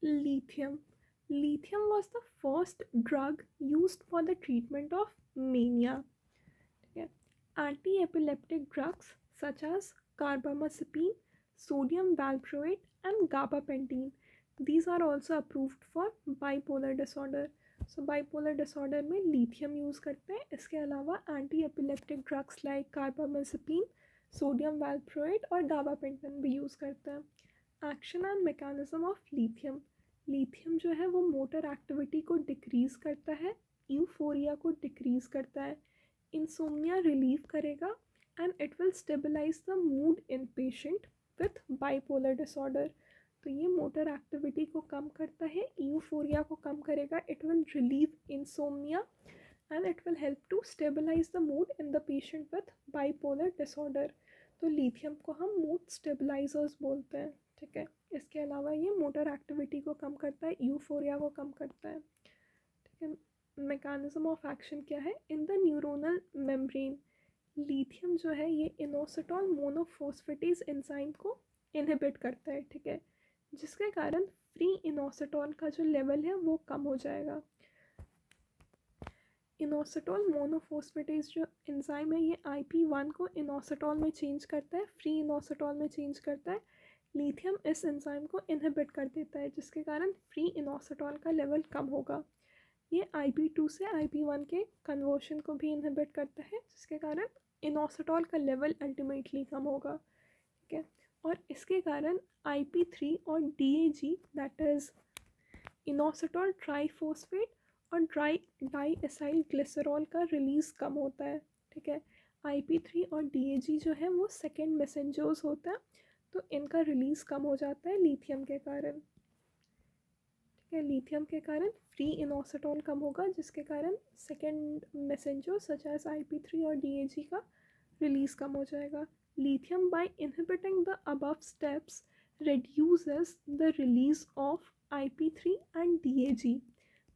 Lithium. Lithium was the first drug used for the treatment of mania. Okay. Anti-epileptic drugs such as carbamazepine, sodium valproate, and gabapentin. These are also approved for bipolar disorder. So bipolar disorder में lithium use करते हैं. इसके अलावा anti-epileptic drugs like carbamazepine, sodium valproate और gabapentin भी use करते हैं. Action and mechanism of lithium. Lithium जो है वो मोटर एक्टिविटी को डिक्रीज़ करता है, यूफोरिया को डिक्रीज़ करता है, इंसोम्निया रिलीव करेगा and it will stabilize the mood in patient with bipolar disorder. तो ये मोटर एक्टिविटी को कम करता है, यूफोरिया को कम करेगा, it will relieve insomnia and it will help to stabilize the mood in the patient with bipolar disorder. तो lithium को हम मूड स्टेबलाइजर्स बोलते हैं. ठीक है. इसके अलावा ये मोटर एक्टिविटी को कम करता है, यूफोरिया को कम करता है. ठीक है. मैकेनिज्म ऑफ एक्शन क्या है? In the neuronal membrane lithium जो है ये इनोसिटॉल मोनोफॉस्फेटेज एंजाइम को इनहिबिट करता है. ठीक है. जिसके कारण फ्री इनोसिटॉल का जो लेवल है वो कम हो जाएगा. इनोसिटॉल मोनोफॉस्फेटेज जो एंजाइम है ये IP1 को इनोसिटॉल में चेंज करता है, फ्री इनोसिटॉल में चेंज करता है. लिथियम इस एंजाइम को इनहिबिट कर देता है जिसके कारण फ्री इनोसिटॉल का लेवल कम होगा. ये IP2 से IP1 के कन्वर्शन को भी इनहिबिट करता है जिसके कारण इनोसिटॉल का लेवल अल्टीमेटली कम होगा. ठीक है. और इसके कारण IP3 और DAG that is inositol triphosphate और डाईएसाइल ग्लिसरॉल का रिलीज़ कम होता है. ठीक है. IP3 और DAG जो है वो सेकेंड मैसेंजर्स होता है, तो इनका रिलीज़ कम हो जाता है लिथियम के कारण. ठीक है. लिथियम के कारण फ्री इनोसिटॉल कम होगा जिसके कारण second messenger such as IP3 और DAG का रिलीज़ कम हो जाएगा. Lithium by inhibiting the above steps reduces the release of IP3 and DAG,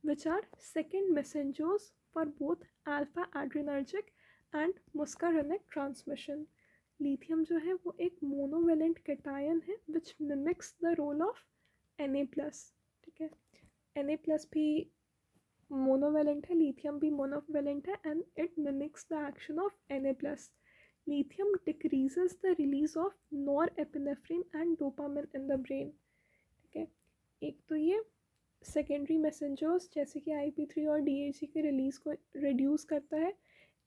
which are second messengers for both alpha adrenergic and muscarinic transmission. Lithium जो है वो एक monovalent cation है which mimics the role of Na+. ठीक है. Na+ भी monovalent है, lithium भी मोनोवेलेंट है and it mimics the action of Na+. Lithium decreases the release of norepinephrine and dopamine in the brain. ठीक है. एक तो ये सेकेंडरी मैसेंजर्स जैसे कि IP3 और DAG के रिलीज़ को रिड्यूस करता है,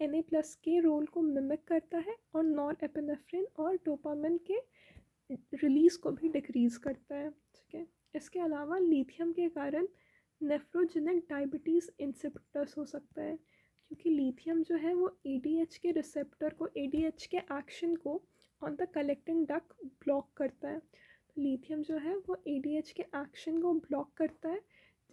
Na+ के रोल को मिमिक करता है और नॉरएपिनेफ्रिन और डोपामिन के रिलीज़ को भी डिक्रीज़ करता है. ठीक है. इसके अलावा लिथियम के कारण नेफ्रोजेनिक डायबिटीज़ इंसिपिटस हो सकता है क्योंकि लिथियम जो है वो ADH के रिसेप्टर को, ADH के एक्शन को on the collecting duct block करता है. तो लिथियम जो है वो ADH के एक्शन को ब्लॉक करता है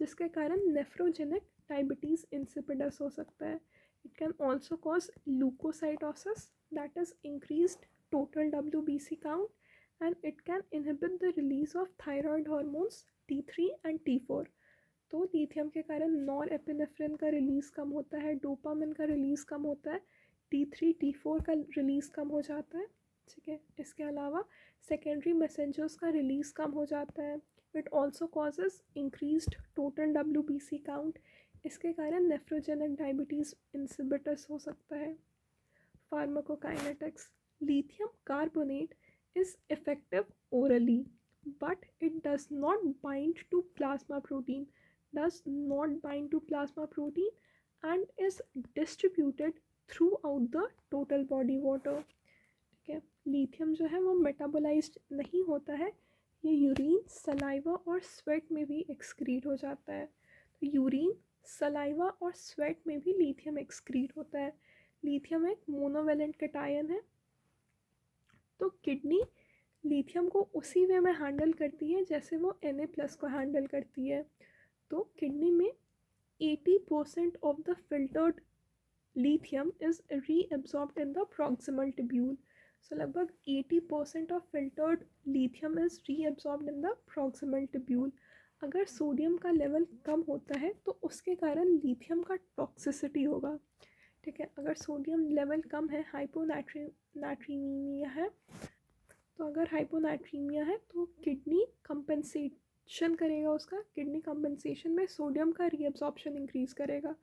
जिसके कारण नेफ्रोजेनिक डायबिटीज़ इंसिपिडस हो सकता है. It can also cause leukocytosis that is increased total WBC count and it can inhibit the release of thyroid hormones T3 and T4. तो लिथियम के कारण नॉरएपिनेफ्रिन का रिलीज़ कम होता है, डोपामिन का रिलीज़ कम होता है, T3 T4 का रिलीज़ कम हो जाता है. ठीक है. इसके अलावा सेकेंडरी मैसेंजर्स का रिलीज़ कम हो जाता है. It also causes increased total WBC count. इसके कारण नेफ्रोजेनिक डायबिटीज़ इंसिपिटस हो सकता है. Pharmacokinetics. Lithium carbonate is effective orally but it does not bind to plasma protein and is distributed throughout the total body water. ठीक है. Lithium जो है वो मेटाबोलाइज्ड नहीं होता है, ये यूरिन, सलाइवा और स्वेट में भी एक्सक्रीट हो जाता है. तो यूरिन, सलाइवा और स्वेट में भी लिथियम एक्सक्रीट होता है. लिथियम एक मोनोवेलेंट कैटायन है. तो किडनी लिथियम को उसी वे में हैंडल करती है जैसे वो Na+ को हैंडल करती है. तो किडनी में 80% of the filtered lithium is reabsorbed in the proximal tubule. So लगभग 80% of filtered lithium is reabsorbed in the proximal tubule. अगर सोडियम का लेवल कम होता है तो उसके कारण लिथियम का टॉक्सिसिटी होगा. ठीक है. अगर सोडियम लेवल कम है, हाइपोनाट्रीमीमिया है, तो अगर हाइपोनाट्रीमिया है तो किडनी कंपेंसेट कंपनसेशन करेगा, उसका किडनी कंपनसेशन में सोडियम का रीअब्जॉर्प्शन इंक्रीज़ करेगा,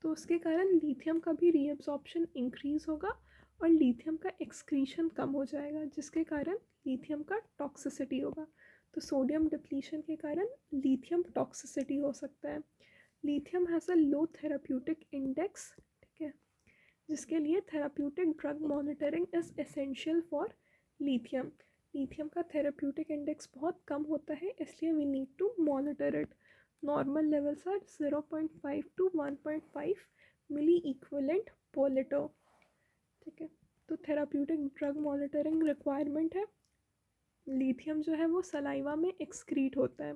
तो उसके कारण लिथियम का भी रीअब्जॉर्प्शन इंक्रीज़ होगा और लिथियम का एक्सक्रीशन कम हो जाएगा, जिसके कारण लिथियम का टॉक्सिसिटी होगा। तो सोडियम डिप्लीशन के कारण लिथियम टॉक्सिसिटी हो सकता है। Lithium has a low therapeutic index, ठीक है, जिसके लिए therapeutic drug monitoring is essential for lithium. Lithium का थेराप्यूटिक इंडेक्स बहुत कम होता है, इसलिए we need to monitor it. Normal levels are 0.5 to 1.5 milliequivalent per litre, ठीक है। तो थेराप्यूटिक ड्रग मॉनिटरिंग रिक्वायरमेंट है। लिथियम जो है वो सलाइवा में एक्सक्रीट होता है।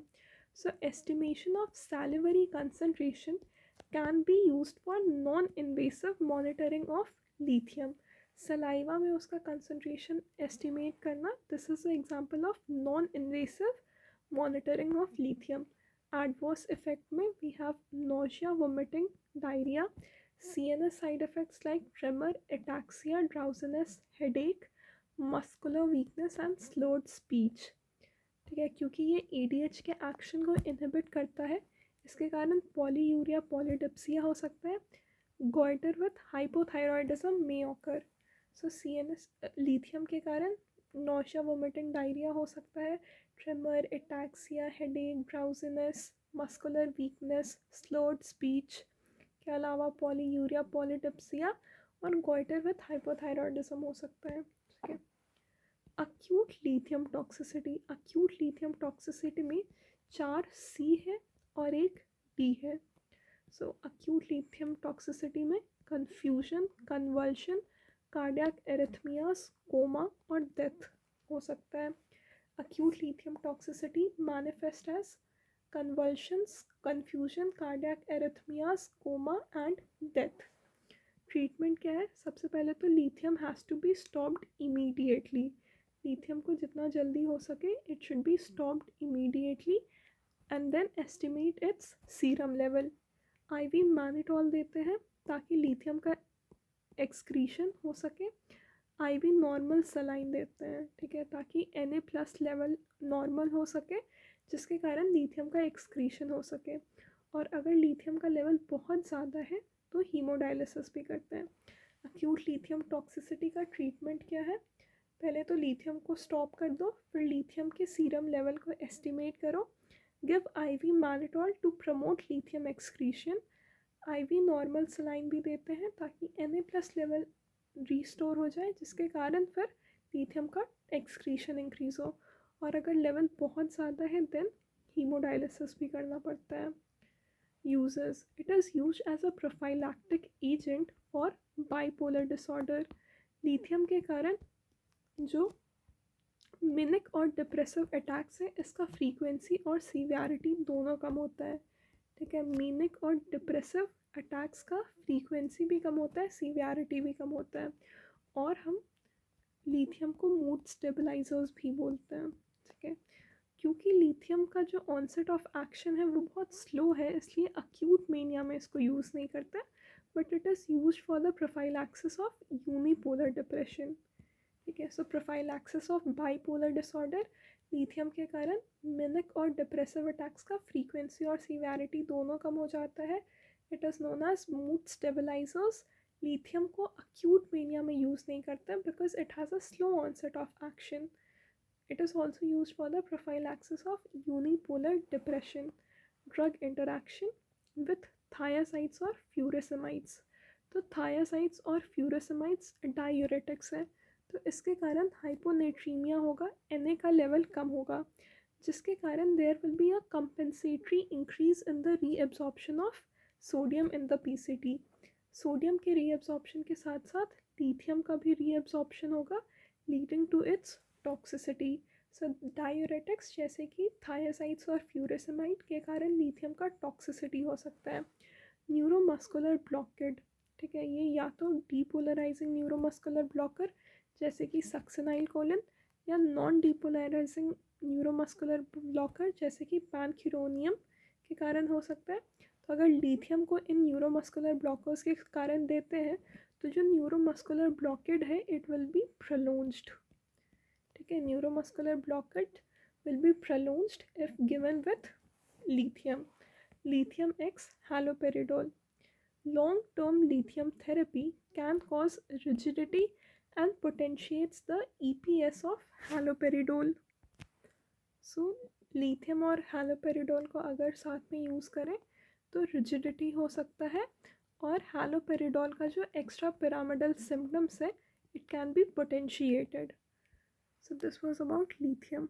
So estimation of salivary concentration can be used for non invasive monitoring of lithium. Saliva में उसका कंसनट्रेशन एस्टिमेट करना, this is a example of non invasive monitoring of lithium. Adverse effect में we have nausea, vomiting, diarrhoea, CNS side effects like tremor, ataxia, drowsiness, headache, muscular weakness and slowed speech, ठीक है, क्योंकि ये ADH के action को inhibit करता है, इसके कारण पॉलीयूरिया, पॉलीडिप्सिया हो सकता है। Goitre with hypothyroidism may occur. So CNS lithium के कारण नौशिया, वोमिटिंग, डायरिया हो सकता है, tremor, ataxia, headache, drowsiness, muscular weakness, slowed speech के अलावा पॉलीयूरिया, पॉलीडिप्सिया और गोइटर विथ हाइपोथायरॉयडिज्म हो सकता है, ठीक है। Acute lithium toxicity, acute lithium toxicity में 4 C है और 1 D है। सो अक्यूट लिथियम टॉक्सिसिटी में confusion, convulsion, cardiac arrhythmias, coma और डेथ हो सकता है। Acute lithium toxicity manifest as convulsions, confusion, cardiac arrhythmias, coma and death। Treatment क्या है? सबसे पहले तो lithium has to be stopped immediately. Lithium को जितना जल्दी हो सके it should be stopped immediately and then estimate its serum level. IV mannitol देते हैं ताकि लिथियम का एक्सक्रीशन हो सके। IV नॉर्मल सलाइन देते हैं, ठीक है, ताकि Na+ लेवल नॉर्मल हो सके, जिसके कारण लिथियम का एक्सक्रीशन हो सके। और अगर लिथियम का लेवल बहुत ज़्यादा है तो हीमोडायलिसिस भी करते हैं। अक्यूट लिथियम टॉक्सिसिटी का ट्रीटमेंट क्या है? पहले तो लिथियम को स्टॉप कर दो, फिर लिथियम के सीरम लेवल को एस्टिमेट करो। Give IV mannitol to promote lithium excretion. IV normal saline भी देते हैं ताकि Na+ लेवल रीस्टोर हो जाए, जिसके कारण फिर लिथियम का एक्सक्रीशन इंक्रीज़ हो। और अगर लेवल बहुत ज़्यादा है देन हीमोडायलिसिस भी करना पड़ता है। Uses, it is used as a prophylactic agent for bipolar disorder. Lithium के कारण जो मिनिक और डिप्रेसिव अटैक्स है, इसका फ्रीक्वेंसी और सीवियरिटी दोनों कम होता है, ठीक है। मीनिक और डिप्रेसिव अटैक्स का फ्रीक्वेंसी भी कम होता है, सीवियरिटी भी कम होता है। और हम लिथियम को मूड स्टेबलाइजर्स भी बोलते हैं, ठीक है। क्योंकि लिथियम का जो ऑनसेट ऑफ एक्शन है वो बहुत स्लो है, इसलिए अक्यूट मेनिया में इसको यूज़ नहीं करते, but it is used for the prophylaxis of unipolar depression, ठीक है। So prophylaxis of bipolar disorder, lithium के कारण मिनिक और डिप्रेसिव अटैक्स का फ्रीक्वेंसी और सीवियरिटी दोनों कम हो जाता है। It is known as mood stabilisers. Lithium को अक्यूट मेनिया में यूज़ नहीं करते because it has a slow onset of action. It is also used for the prophylaxis of unipolar depression. Drug interaction with thiazides और furosemides। तो thiazides और furosemides diuretics है, तो इसके कारण हाइपोनेट्रीमिया होगा, Na का लेवल कम होगा, जिसके कारण there will be a compensatory increase in the reabsorption of sodium in the PCT। Sodium के रीअब्जॉर्प्शन के साथ साथ लिथियम का भी रीअब्जॉर्प्शन होगा, leading to its toxicity. So diuretics जैसे कि थायासाइड्स और फ्यूरेसेमाइड के कारण लिथियम का टॉक्सिसिटी हो सकता है। न्यूरोमस्कुलर ब्लॉकेड, ठीक है, ये या तो डीपोलराइजिंग न्यूरोमस्कुलर ब्लॉकर जैसे कि सक्सेनाइल कोलिन, या नॉन डीपोलराइजिंग न्यूरोमस्कुलर ब्लॉकर जैसे कि पैनक्यूरोनियम के कारण हो सकता है। तो अगर लिथियम को इन न्यूरोमस्कुलर ब्लॉकर्स के कारण देते हैं तो जो न्यूरोमस्कुलर ब्लॉकेड है इट विल बी प्रोलॉन्ज्ड, ठीक है। Neuromuscular blockade will be prolonged if given with lithium. Lithium X haloperidol. Long-term lithium therapy can cause rigidity and potentiates the EPS of haloperidol. So lithium और हैलोपेरिडोल को अगर साथ में use करें तो रिजिडिटी हो सकता है, और हैलोपेरिडोल का जो एक्स्ट्रा पिरामिडल सिम्टम्स है, it can be potentiated. So this was about lithium.